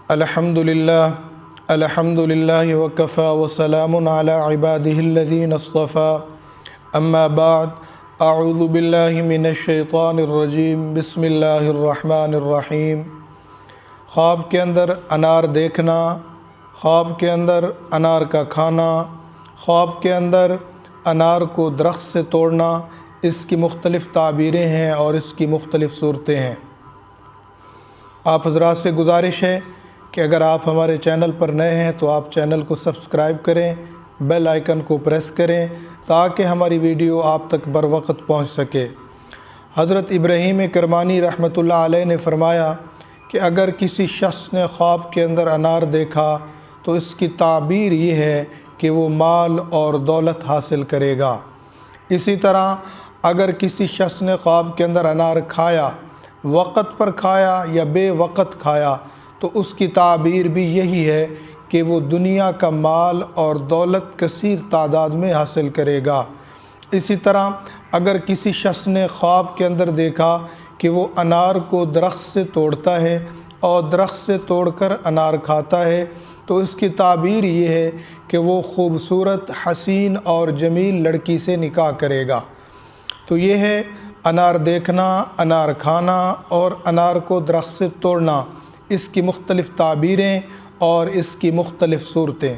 الحمدللہ وکفا وسلام علی عبادہ الذین اصطفیٰ اما بعد اعوذ باللہ من الشیطان الرجیم بسم اللہ الرحمن الرحیم۔ خواب کے اندر انار دیکھنا، خواب کے اندر انار کا کھانا، خواب کے اندر انار کو درخت سے توڑنا، اس کی مختلف تعبیریں ہیں اور اس کی مختلف صورتیں ہیں۔ آپ حضرات سے گزارش ہے کہ اگر آپ ہمارے چینل پر نئے ہیں تو آپ چینل کو سبسکرائب کریں، بیل آئیکن کو پریس کریں تاکہ ہماری ویڈیو آپ تک بروقت پہنچ سکے۔ حضرت ابراہیم کرمانی رحمۃ اللہ علیہ نے فرمایا کہ اگر کسی شخص نے خواب کے اندر انار دیکھا تو اس کی تعبیر یہ ہے کہ وہ مال اور دولت حاصل کرے گا۔ اسی طرح اگر کسی شخص نے خواب کے اندر انار کھایا، وقت پر کھایا یا بے وقت کھایا، تو اس کی تعبیر بھی یہی ہے کہ وہ دنیا کا مال اور دولت کثیر تعداد میں حاصل کرے گا۔ اسی طرح اگر کسی شخص نے خواب کے اندر دیکھا کہ وہ انار کو درخت سے توڑتا ہے اور درخت سے توڑ کر انار کھاتا ہے، تو اس کی تعبیر یہ ہے کہ وہ خوبصورت، حسین اور جمیل لڑکی سے نکاح کرے گا۔ تو یہ ہے انار دیکھنا، انار کھانا اور انار کو درخت سے توڑنا، اس کی مختلف تعبیریں اور اس کی مختلف صورتیں۔